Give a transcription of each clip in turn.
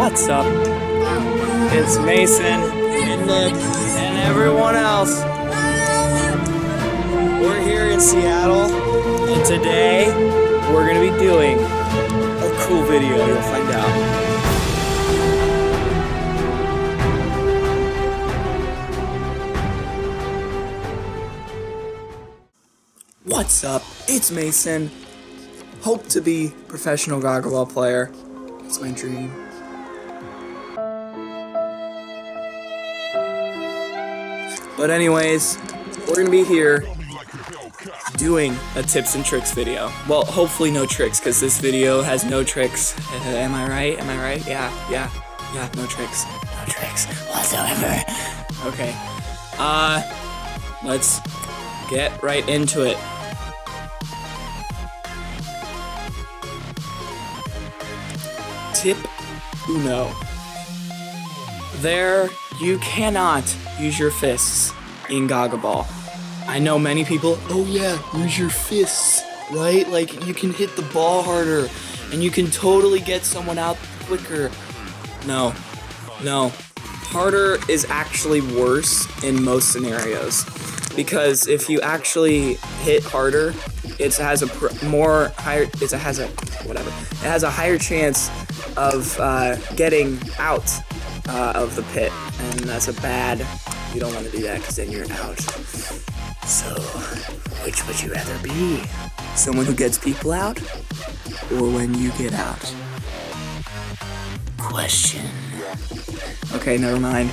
What's up? It's Mason and Nick and everyone else. We're here in Seattle, and today we're gonna be doing a cool video. You'll find out. What's up? It's Mason. Hope to be professional Gaga ball player. It's my dream. But anyways, we're gonna be here doing a tips and tricks video. Well, hopefully no tricks, because this video has no tricks. Am I right? Am I right? Yeah, no tricks. No tricks whatsoever. Okay. Let's get right into it. Tip uno. You cannot use your fists in Gaga ball. I know many people, oh yeah, use your fists, right? Like, you can hit the ball harder, and you can totally get someone out quicker. No. Harder is actually worse in most scenarios, because if you actually hit harder, it has a higher chance of getting out of the pit, and that's a bad. You don't want to do that, because then you're out. So, which would you rather be? Someone who gets people out, or when you get out? Question. Okay, never mind.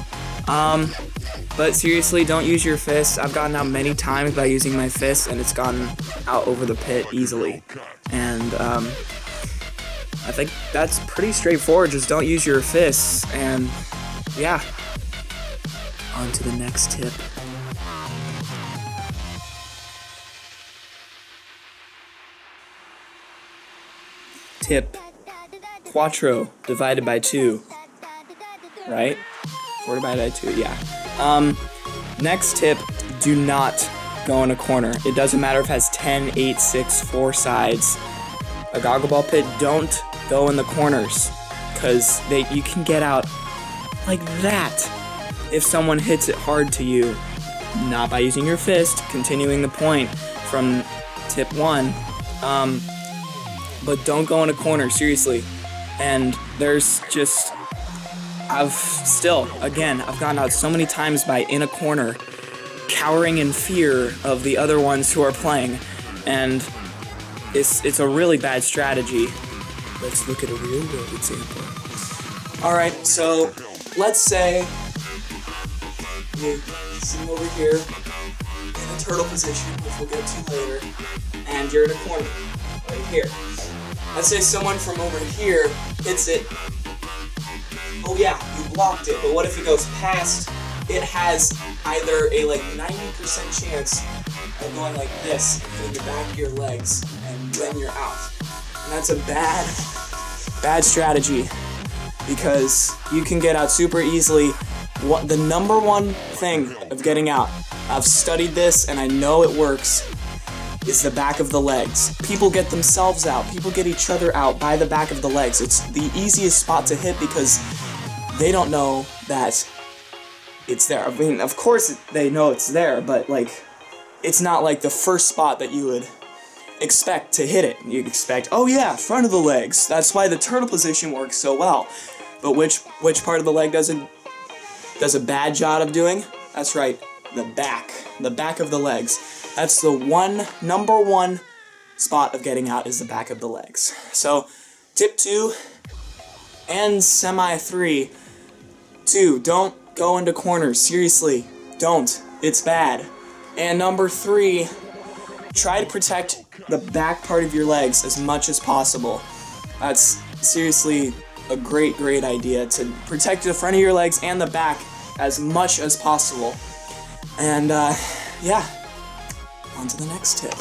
But seriously, don't use your fists. I've gotten out many times by using my fists, and it's gotten out over the pit easily. And I think that's pretty straightforward. Just don't use your fists, and yeah. On to the next tip. Tip quattro divided by 2. Right? 4 divided by 2, yeah. Next tip, do not go in a corner. It doesn't matter if it has 10, 8, 6, 4 sides. A Gaga ball pit, don't go in the corners, because you can get out like that if someone hits it hard to you, not by using your fist, continuing the point from tip 1, but don't go in a corner, seriously. And there's just, I've gotten out so many times by in a corner, cowering in fear of the other ones who are playing, and it's a really bad strategy. Let's look at a real world example. Alright, so let's say you're sitting over here in a turtle position, which we'll get to later, and you're in a corner, right here. Let's say someone from over here hits it. Oh yeah, you blocked it, but what if it goes past? It has either a 90% chance of going like this, hitting the back of your legs, and then you're out. And that's a bad strategy, because you can get out super easily. The number one thing of getting out, I've studied this and I know it works, is the back of the legs. People get themselves out. People get each other out by the back of the legs. It's the easiest spot to hit because they don't know that it's there. I mean, of course they know it's there, but it's not like the first spot that you would expect to hit it. You'd expect, oh yeah, front of the legs. That's why the turtle position works so well. But which part of the leg does a bad job of doing? That's right, the back of the legs. That's the number one spot of getting out, is the back of the legs. So, tip 2 and semi 3. 2, don't go into corners. Seriously, don't. It's bad. And number 3, try to protect the back part of your legs as much as possible. That's seriously a great idea, to protect the front of your legs and the back as much as possible. And yeah, on to the next tip.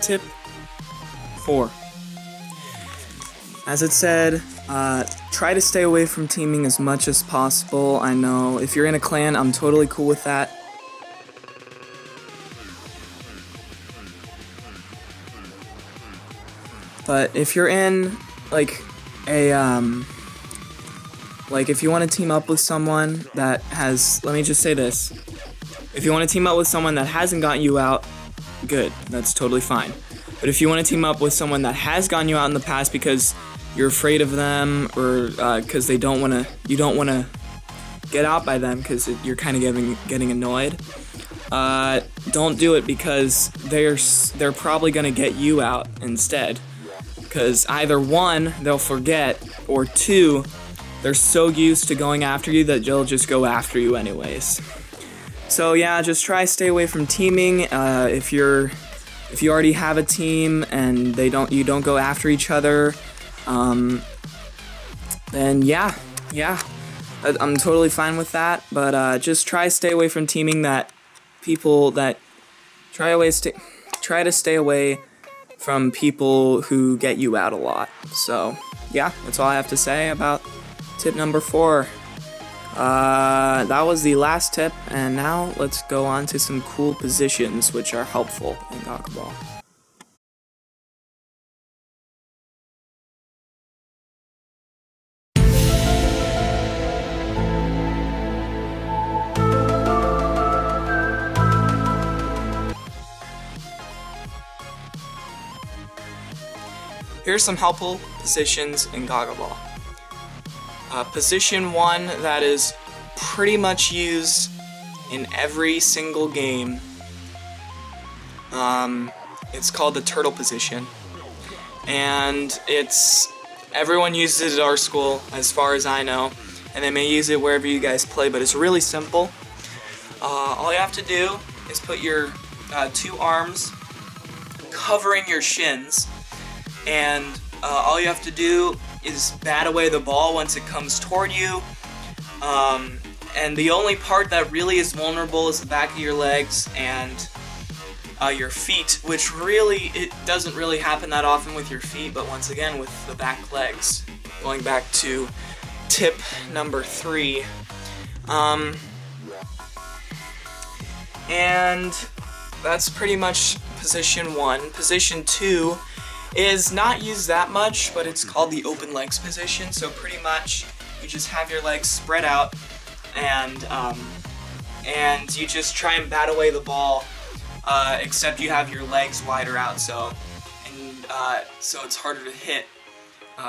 Tip 4. As it said, try to stay away from teaming as much as possible. I know if you're in a clan, I'm totally cool with that. But if you're in like a like if you want to team up with someone that has, let me just say this, if you want to team up with someone that hasn't gotten you out, good, that's totally fine. But if you want to team up with someone that has gotten you out in the past because you're afraid of them, or because you don't want to get out by them because you're kind of getting annoyed, don't do it, because they're probably gonna get you out instead. Because either one, they'll forget, or two, they're so used to going after you that they'll just go after you anyways. So yeah, just try stay away from teaming. If you already have a team and you don't go after each other, then yeah, I'm totally fine with that. But just try stay away from teaming try to stay away from people who get you out a lot. So yeah, that's all I have to say about tip number 4. That was the last tip, and now let's go on to some cool positions which are helpful in Gaga Ball. Here's some helpful positions in Gaga Ball. Position 1 that is pretty much used in every single game. It's called the turtle position, and everyone uses it at our school as far as I know, and they may use it wherever you guys play, but it's really simple. All you have to do is put your 2 arms covering your shins, and all you have to do is bat away the ball once it comes toward you. And the only part that really is vulnerable is the back of your legs and your feet, which really, it doesn't really happen that often with your feet, but once again with the back legs. Going back to tip number 3. And that's pretty much position 1. Position 2 is not used that much, but it's called the open legs position. So pretty much you just have your legs spread out, and you just try and bat away the ball, except you have your legs wider out, so it's harder to hit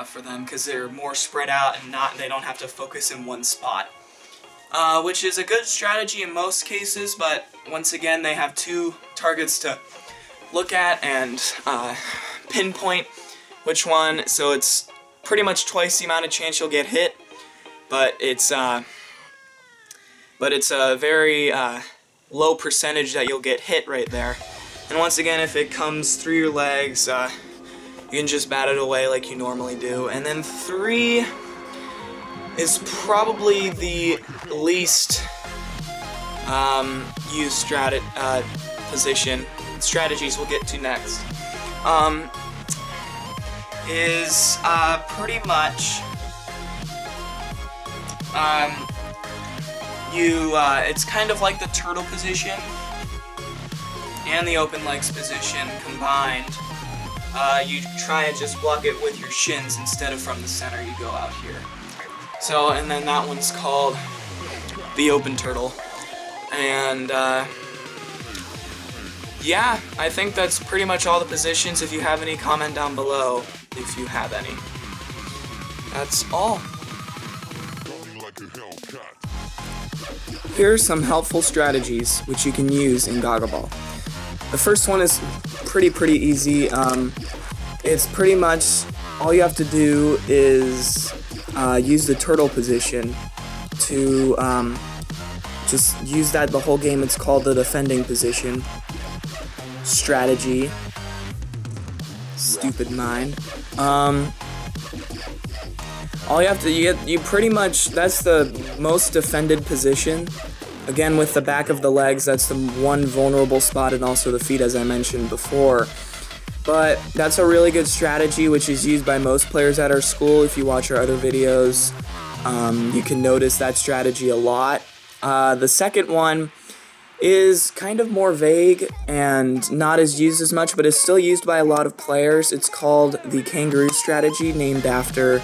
for them because they're more spread out and they don't have to focus in one spot, which is a good strategy in most cases. But once again, they have 2 targets to look at and pinpoint which one, so it's pretty much twice the amount of chance you'll get hit, but it's a very low percentage that you'll get hit right there. And once again, if it comes through your legs, you can just bat it away like you normally do. And then 3 is probably the least used position. Strategies we'll get to next. Is pretty much it's kind of like the turtle position and the open legs position combined. You try and just block it with your shins instead of from the center. You go out here. So, and then that one's called the open turtle. And yeah, I think that's pretty much all the positions. If you have any, comment down below if you have any. That's all. Here are some helpful strategies which you can use in Gaga Ball. The first one is pretty easy. It's pretty much all you have to do is use the turtle position to just use that the whole game. It's called the defending position strategy. Stupid mind. All you have to, you pretty much, that's the most defended position. Again, with the back of the legs, that's the one vulnerable spot, and also the feet, as I mentioned before. But that's a really good strategy, which is used by most players at our school. If you watch our other videos, you can notice that strategy a lot. The second one is kind of more vague and not as used as much, but is still used by a lot of players. It's called the kangaroo strategy, named after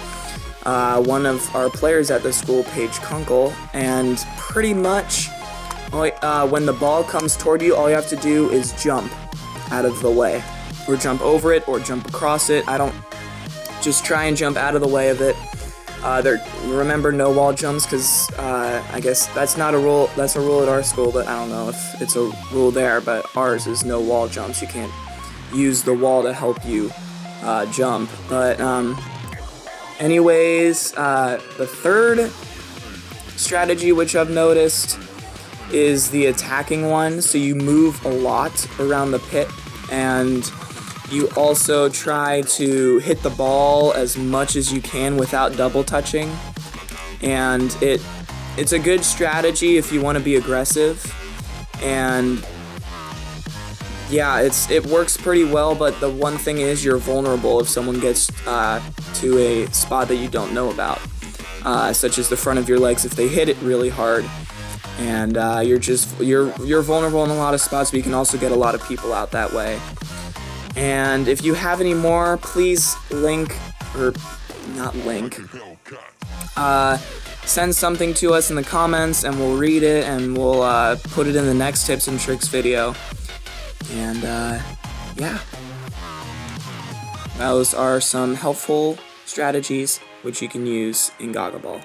one of our players at the school, Paige Kunkel, and pretty much when the ball comes toward you, all you have to do is jump out of the way, or jump over it, or jump across it. Just try and jump out of the way of it. Remember, no wall jumps, because I guess that's not a rule. That's a rule at our school, but I don't know if it's a rule there. But ours is no wall jumps. You can't use the wall to help you jump. But anyways, the third strategy, which I've noticed, is the attacking one. So you move a lot around the pit, and you also try to hit the ball as much as you can without double touching. And it's a good strategy if you want to be aggressive. And yeah, it works pretty well, but the one thing is you're vulnerable if someone gets to a spot that you don't know about, such as the front of your legs if they hit it really hard. And you're vulnerable in a lot of spots, but you can also get a lot of people out that way. And if you have any more, please send something to us in the comments, and we'll read it, and we'll put it in the next tips and tricks video. And yeah, those are some helpful strategies which you can use in Gaga Ball.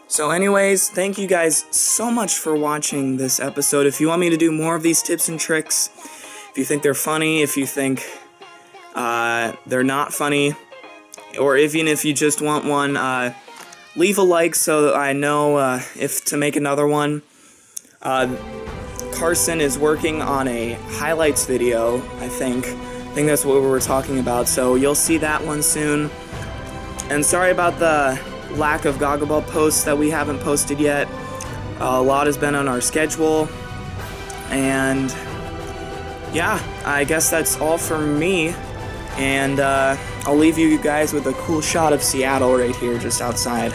So anyways, thank you guys so much for watching this episode. If you want me to do more of these tips and tricks, if you think they're funny, if you think they're not funny, or even if you just want one, leave a like so that I know if to make another one. Carson is working on a highlights video, I think. I think that's what we were talking about, so you'll see that one soon. And sorry about the lack of Gaga Ball posts that we haven't posted yet. A lot has been on our schedule, and yeah, I guess that's all from me. And I'll leave you guys with a cool shot of Seattle right here, just outside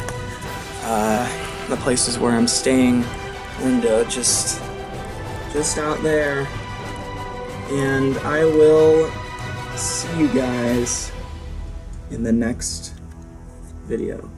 the places where I'm staying. Window just out there, and I will see you guys in the next video.